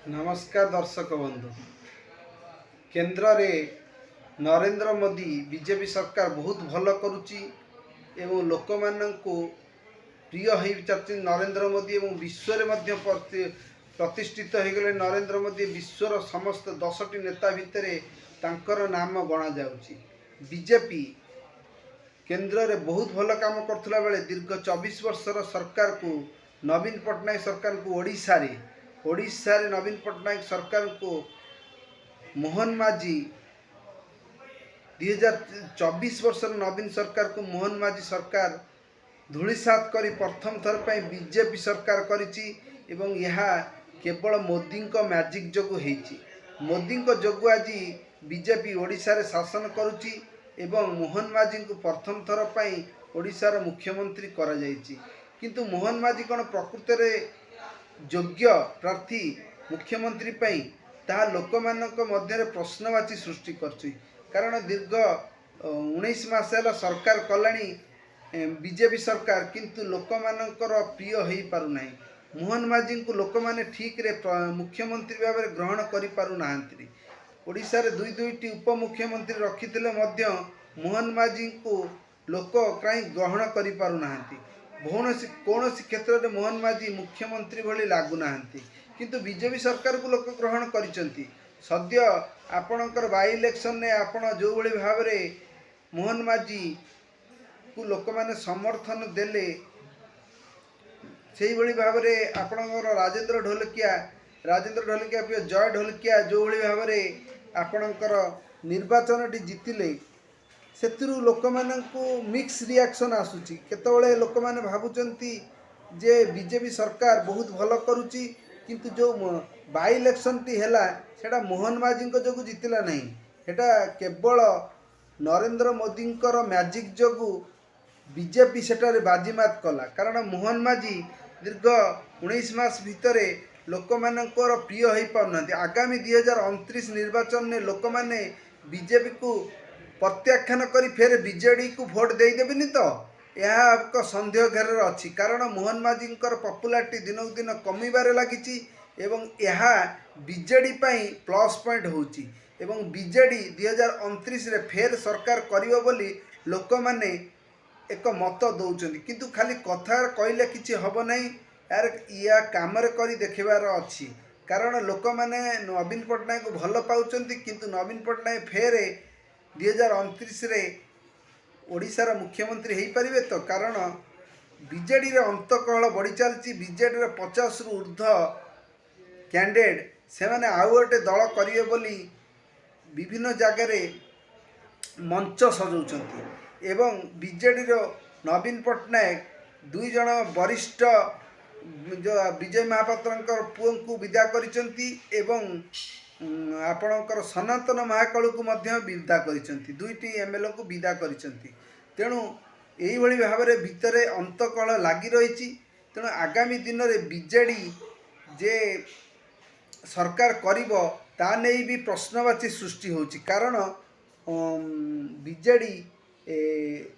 नमस्कार दर्शक बंधु। केंद्र रे नरेंद्र मोदी बीजेपी सरकार बहुत भल करुच्ची एवं लोक मानू प्रिय हो चलती नरेंद्र मोदी एवं विश्व में प्रतिष्ठित हो गले नरेंद्र मोदी। विश्वर समस्त 10टी नेता भितर तांकर नाम गणा जाउची। बीजेपी केंद्र रे बहुत भल काम करथुला बेले दीर्घ 24 वर्षर सरकार को नवीन पट्टनायक सरकार को ओडिशा रे नवीन पट्टनायक सरकार को मोहन माझी 2024 वर्षर नवीन सरकार को मोहन माझी सरकार धूलिसात करी प्रथम थर पर बीजेपी सरकार करिछि एवं यह केवल मोदी मैजिक जोगु हेछि। मोदी जोगु आज बीजेपी ओडिशा रे शासन करुछि एवं मोहन माझी को प्रथम थर पर ओडिशार मुख्यमंत्री करा जायछि। किंतु मोहन माझी कौन प्रकृत में योग्य प्रार्थी मुख्यमंत्री पई ताहा लोक मानक मध्य प्रश्नवाची सृष्टि करछि। कारण दीर्घ 19 मास है सरकार कलानी बीजेपी सरकार, किंतु लोक मानकर प्रिय हो पारुना। मोहन माझी को लोक माने ठीक रे मुख्यमंत्री भाव में ग्रहण करि पारु नाहंती। ओडिशा रे दुईटी उपमुख्यमंत्री रखिथिले मध्य मोहन माझी को लोक कहीं ग्रहण करि पारु नाहंती। कौन क्षेत्र में मोहन माझी मुख्यमंत्री भली लागू नाहंती, किंतु बीजेपी सरकार को लोक ग्रहण करिसंती। सद्य आपणकर बाई इलेक्शन ने आपण जो भली भाव में मोहन माझी को लोक माने समर्थन देले से भली भाव में आपणकर राजेंद्र ढोलकिया जय ढोलकिया जो भली भाव में आपणकर निर्वाचन जीतिले से लोक मानू मिक्स रिएक्शन आसूची। केतबेले लोक माने भाबुचंती जे बीजेपी सरकार बहुत भल करुची, किंतु जो बाई इलेक्शन टी हैला सेटा मोहन माझी जोगु जीतिला नहीं, सेटा केवल नरेंद्र मोदी मैजिक जोगु बीजेपी सेटारे बाजीमात कला। कारण मोहन माझी दीर्घ 19 मास भितर लोक मानकर प्रिय हो पारना। आगामी 2029 निर्वाचन में लोक माने बीजेपी को प्रत्याख्यान करी फेर बीजेडी को भोट दे देबेनी तो यह एक संदेह घेर अच्छी। कारण मोहन माझी पॉपुलारिटी दिनक दिन कमिबारे लागिची एवं यह बीजेडी पई प्लस पॉइंट होची एवं बीजेडी 2029 रे फेर सरकार करियो बोली लोक माने एक मत दौरान। किंतु खाली कथा कहले किछि हब नहीं, यार या काम करी देखबार अच्छी। कारण लोक माने नवीन पट्टनायक को भल पाउचंती, किंतु नवीन पट्टनायक फेर 2029 रे ओडिशार मुख्यमंत्री हो पारे तो। कारण बीजेडी रे अंतकहल बढ़ी चलती। बीजेडी रे 50 रु ऊर्ध्व कैंडिडेट से माने आउ गोटे दल करिवे बोली विभिन्न जगह रे मंच सजाउछंती एवं बीजेडी रो नवीन पट्टनायक 2 जन वरिष्ठ जो विजय महापात्र पुओं को विदा करिसंती एवं आपणकर सनातन महाकाल को मध्य विदा करिसंती। 2टी एमएलए को विदा करिसंती। तेणु यही भली भाव में भितर अंतकल लगी रही। तेणु आगामी दिन में बीजेडी जे सरकार करिबो ता नहीं भी प्रश्नवाची सृष्टि होची। कारण बीजेडी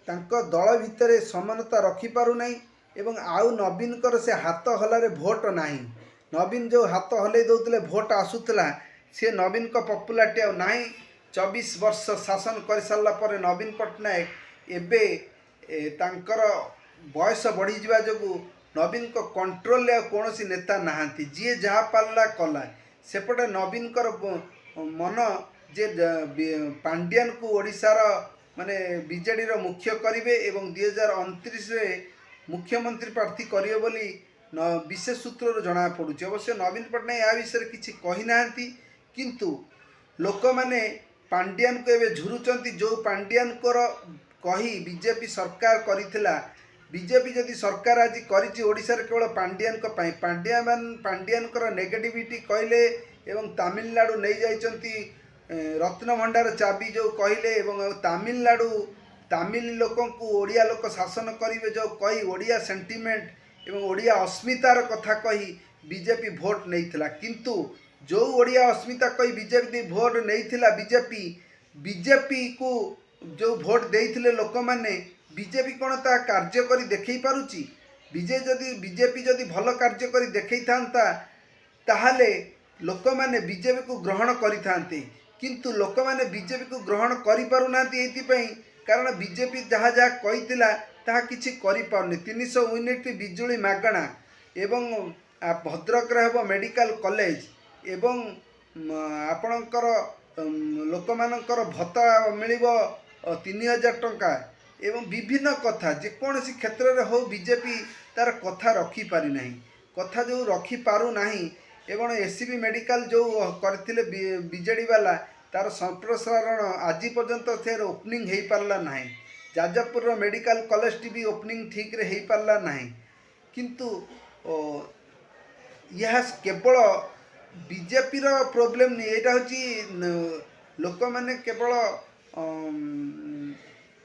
तांको दल भितर समानता रखी पारु नहीं एवं आउ नवीन कर से हाथ हलारे भोट नहीं। नवीन जो हाथ हलै दौले भोट आसूला से नवीन को पॉपुलारिटी आ नहीं। 24 वर्ष शासन कर सारा पर नवीन पट्टनायक एबे तांकर बयस बढ़ी जावा जोगु नवीन को कंट्रोल कौन नेता नहांती। जी जहाँ पाला कला सेपटे नवीन कर मन जे पांड्यान को ओडिशार माने बीजेडी रो मुख्य करिवे एवं 2029 रे मुख्यमंत्री प्रार्थी करिवे बोली विशेष सूत्र जना पड़ुଛି। अवश्य नवीन पट्टनायक या विषय किछि कहि नाहंती, किंतु लोक माने पांड्यान को एबे झुरुचंती। जो पांड्यान को कही बीजेपी सरकार करिथिला, बीजेपी जदि सरकार आज करिछि ओडिशा रे केवल पांड्यान को पई पांड्यान को नेगेटिविटी कहले एवं तमिलनाडु नहीं जाइचंती रत्न भंडार चाबी जो कहले एवं तमिल लोक को ओडिया लोक शासन करिवे जो कही ओडिया सेंटिमेंट एवं ओडिया अस्मितार कथा कही बीजेपी भोट नहीं थिला। किंतु जो ओडिया अस्मिता कही बीजेपी भोट नहीं थिला, बीजेपी को जो भोट देइथिले लोक माने बीजेपी कौन ता कार्य करी देखै पारुची। बीजेपी जदि भल कार्य करी देखै थांता ताहाले ଲୋକମାନେ ବିଜେପିକୁ ଗ୍ରହଣ କରିଥାନ୍ତେ, କିନ୍ତୁ ଲୋକମାନେ ବିଜେପିକୁ ଗ୍ରହଣ କରିପାରୁନାହାନ୍ତି ଏଇଥିପାଇଁ କାରଣ ବିଜେପି ଯାହା ଯାହା କହିଥିଲା ତାହା କିଛି କରିପାରୁନି। 300 ୟୁନିଟ୍ ବିଜୁଳି ମାଗଣା ଏବଂ ଭଦ୍ରକରେ ହେବ ମେଡ଼ିକାଲ କଲେଜ ଏବଂ ଆପଣଙ୍କର ଲୋକମାନଙ୍କର ଭତ୍ତା ମିଳିବ 3000 ଟଙ୍କା ଏବଂ ବିଭିନ୍ନ କଥା ଯେକୌଣସି କ୍ଷେତ୍ରରେ ହେଉ ବିଜେପି ତାର କଥା ରଖିପାରିନାହିଁ। କଥା ଯେଉଁ ରଖିପାରୁନାହିଁ ଏବଂ ଏସ୍ସିବି ମେଡ଼ିକାଲ ଯେଉଁ କରିଥିଲେ ବିଜେଡ଼ି ବାଲା ତାର ସମ୍ପ୍ରସାରଣ ଆଜି ପର୍ଯ୍ୟନ୍ତ ସେ ଓପନିଂ ହୋଇପାରିଲା ନାହିଁ। ଯାଜପୁରର ମେଡ଼ିକାଲ କଲେଜଟି ବି ଓପନିଂ ଠିକ୍ରେ ହୋଇପାରିଲା ନାହିଁ। କିନ୍ତୁ ଏହା କେବଳ ବିଜେପିର ପ୍ରୋବ୍ଲେମ୍ ନୁହେଁ, ଏଇଟା ହେଉଛି ଲୋକମାନେ କେବଳ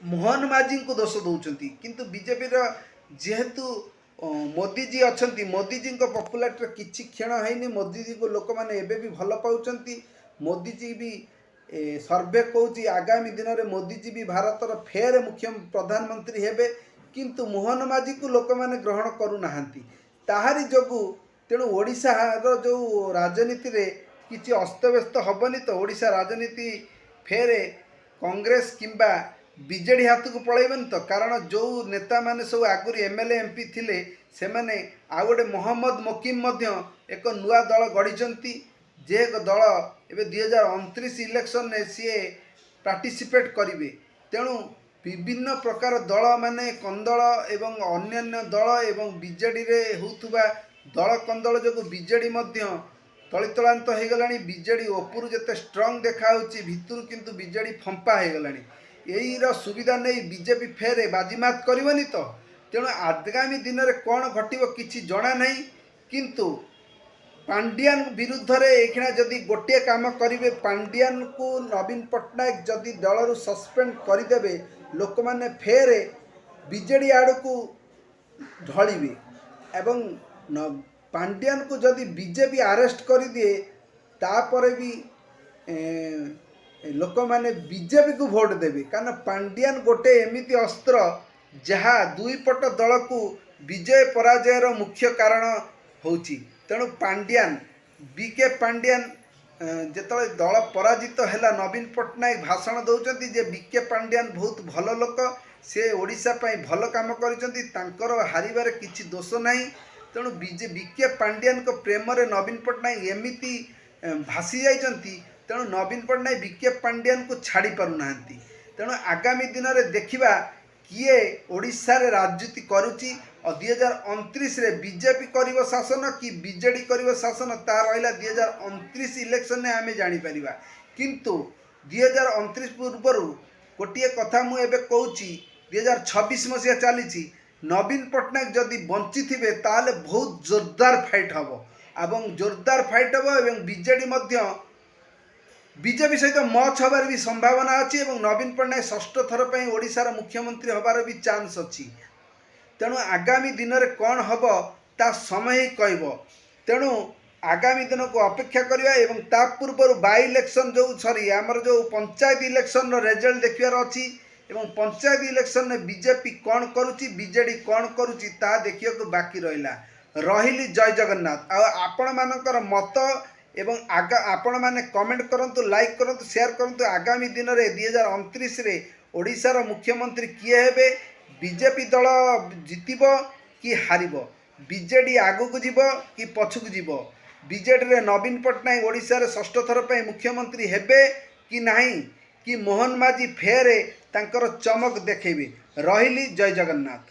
ମୋହନ ମାଝୀଙ୍କୁ ଦୋଷ ଦେଉଛନ୍ତି। କିନ୍ତୁ ବିଜେପିର ଯେହେତୁ ମୋଦିଜୀ ଅଛନ୍ତି, ମୋଦିଜୀଙ୍କ ପପୁଲାରିଟିର କିଛି କ୍ଷଣ ହେଇନି। ମୋଦିଜୀକୁ ଲୋକମାନେ ଏବେ ବି ଭଲ ପାଉଛନ୍ତି। ମୋଦିଜୀ ବି ସର୍ଭେ କହୁଛି ଆଗାମୀ ଦିନରେ ମୋଦିଜୀ ବି ଭାରତର ଫେର ପ୍ରଧାନମନ୍ତ୍ରୀ ହେବେ। କିନ୍ତୁ ମୋହନ ମାଝୀକୁ ଲୋକମାନେ ଗ୍ରହଣ କରୁନାହାନ୍ତି। ତାହାରି ଯୋଗୁଁ ତେଣୁ ଓଡ଼ିଶାର ଯେଉଁ ରାଜନୀତିରେ କିଛି ଅସ୍ତବ୍ୟସ୍ତ ହେବନି ତ ଓଡ଼ିଶା ରାଜନୀତି ଫେରେ କଂଗ୍ରେସ କିମ୍ବା ବିଜେଡ଼ି ହାତକୁ ପଳାଇବନି ତ। କାରଣ ଯେଉଁ ନେତାମାନେ ସବୁ ଆଗରୁ MLA MP ଥିଲେ ସେମାନେ ଆଉ ଗୋଟେ ମହମ୍ମଦ ମକିମ ମଧ୍ୟ ଏକ ନୂଆ ଦଳ ଗଢ଼ିଛନ୍ତି। ଯେ ଦଳ ଏବେ 2029 ଇଲେକ୍ସନରେ ସିଏ ପାର୍ଟିସିପେଟ୍ କରିବେ। ତେଣୁ ବିଭିନ୍ନ ପ୍ରକାର ଦଳମାନେ କନ୍ଦଳ ଏବଂ ଅନ୍ୟାନ୍ୟ ଦଳ ଏବଂ ବିଜେଡ଼ିରେ ହେଉଥିବା ଦଳ କନ୍ଦଳ ଯୋଗୁଁ ବିଜେଡ଼ି ମଧ୍ୟ ତଳିତଳାନ୍ତ ହୋଇଗଲାଣି। ବିଜେଡ଼ି ଉପରୁ ଯେତେ ଷ୍ଟ୍ରଙ୍ଗ ଦେଖାହେଉଛି ଭିତରୁ କିନ୍ତୁ ବିଜେଡ଼ି ଫମ୍ପା ହୋଇଗଲାଣି। ଏଇର ସୁବିଧା ନେଇ ବିଜେପି ଫେରେ ବାଜିମାତ କରିବନି ତ। ତେଣୁ ଆଗାମୀ ଦିନରେ କ'ଣ ଘଟିବ କିଛି ଜଣା ନାହିଁ। କିନ୍ତୁ ପାଣ୍ଡିଆନ ବିରୁଦ୍ଧରେ ଏଇକ୍ଷିଣା ଯଦି ଗୋଟିଏ କାମ କରିବେ, ପାଣ୍ଡିଆନକୁ ନବୀନ ପଟ୍ଟନାୟକ ଯଦି ଦଳରୁ ସସ୍ପେଣ୍ଡ କରିଦେବେ ଲୋକମାନେ ଫେରେ ବିଜେଡ଼ି ଆଡ଼କୁ ଢଳିବେ ଏବଂ ପାଣ୍ଡିଆନକୁ ଯଦି ବିଜେପି ଆରେଷ୍ଟ କରିଦିଏ ତାପରେ ବି ଲୋକମାନେ ବିଜେପିକୁ ଭୋଟ ଦେବେ। କାରଣ ପାଣ୍ଡିଆନ ଗୋଟେ ଏମିତି ଅସ୍ତ୍ର ଯାହା ଦୁଇ ପଟ ଦଳକୁ ବିଜୟ ପରାଜୟର ମୁଖ୍ୟ କାରଣ ହେଉଛି। ତେଣୁ ପାଣ୍ଡିଆନ BK ପାଣ୍ଡିଆନ ଯେତେବେଳେ ଦଳ ପରାଜିତ ହେଲା ନବୀନ ପଟ୍ଟନାୟକ ଭାଷଣ ଦେଉଛନ୍ତି ଯେ BK ପାଣ୍ଡିଆନ ବହୁତ ଭଲ ଲୋକ, ସେ ଓଡ଼ିଶା ପାଇଁ ଭଲ କାମ କରିଛନ୍ତି, ତାଙ୍କର ହାରିବାରେ କିଛି ଦୋଷ ନାହିଁ। ତେଣୁ BK ପାଣ୍ଡିଆନଙ୍କ ପ୍ରେମରେ ନବୀନ ପଟ୍ଟନାୟକ ଏମିତି ଭାସି ଯାଇଛନ୍ତି। ତେଣୁ ନବୀନ ପଟ୍ଟନାୟକ BK ପାଣ୍ଡିଆନକୁ ଛାଡ଼ି ପାରୁନାହାନ୍ତି। ତେଣୁ ଆଗାମୀ ଦିନରେ ଦେଖିବା କିଏ ଓଡ଼ିଶାରେ ରାଜନୀତି କରୁଛି। 2029ରେ ବିଜେପି କରିବ ଶାସନ କି ବିଜେଡ଼ି କରିବ ଶାସନ ତାହା ରହିଲା 2029 ଇଲେକ୍ସନରେ ଆମେ ଜାଣିପାରିବା। କିନ୍ତୁ 2029 ପୂର୍ବରୁ ଗୋଟିଏ କଥା ମୁଁ ଏବେ କହୁଛି, 2026 ମସିହା ଚାଲିଛି। ନବୀନ ପଟ୍ଟନାୟକ ଯଦି ବଞ୍ଚିଥିବେ ତାହେଲେ ବହୁତ ଜୋରଦାର ଫାଇଟ୍ ହେବ ଏବଂ ଜୋରଦାର ଫାଇଟ୍ ହେବ ଏବଂ ବିଜେଡ଼ି ମଧ୍ୟ ବିଜେପି ସହିତ ମଚ୍ ହେବାର ବି ସମ୍ଭାବନା ଅଛି ଏବଂ ନବୀନ ପଟ୍ଟନାୟକ ଷଷ୍ଠ ଥର ପାଇଁ ଓଡ଼ିଶାର ମୁଖ୍ୟମନ୍ତ୍ରୀ ହେବାର ବି ଚାନ୍ସ ଅଛି। ତେଣୁ ଆଗାମୀ ଦିନରେ କ'ଣ ହେବ ତା ସମୟ ହିଁ କହିବ। ତେଣୁ ଆଗାମୀ ଦିନକୁ ଅପେକ୍ଷା କରିବା ଏବଂ ତା ପୂର୍ବରୁ ବାଇ ଇଲେକ୍ସନ୍ ଆମର ଯେଉଁ ପଞ୍ଚାୟତ ଇଲେକ୍ସନ୍ର ରେଜଲ୍ଟ ଦେଖିବାର ଅଛି ଏବଂ ପଞ୍ଚାୟତ ଇଲେକ୍ସନ୍ରେ ବିଜେପି କ'ଣ କରୁଛି ବିଜେଡ଼ି କ'ଣ କରୁଛି ତାହା ଦେଖିବାକୁ ବାକି ରହିଲା। ରହିଲି, ଜୟ ଜଗନ୍ନାଥ। ଆଉ ଆପଣମାନଙ୍କର ମତ ଏବଂ ଆପଣମାନେ କମେଣ୍ଟ କରନ୍ତୁ, ଲାଇକ୍ କରନ୍ତୁ, ସେୟାର କରନ୍ତୁ। ଆଗାମୀ ଦିନରେ 2029ରେ ଓଡ଼ିଶାର ମୁଖ୍ୟମନ୍ତ୍ରୀ କିଏ ହେବେ, ବିଜେପି ଦଳ ଜିତିବ କି ହାରିବ, ବିଜେଡ଼ି ଆଗକୁ ଯିବ କି ପଛକୁ ଯିବ, ବିଜେଡ଼ିରେ ନବୀନ ପଟ୍ଟନାୟକ ଓଡ଼ିଶାରେ ଷଷ୍ଠ ଥର ପାଇଁ ମୁଖ୍ୟମନ୍ତ୍ରୀ ହେବେ କି ନାହିଁ, କି ମୋହନ ମାଝୀ ଫେରେ ତାଙ୍କର ଚମକ ଦେଖେଇବେ। ରହିଲି, ଜୟ ଜଗନ୍ନାଥ।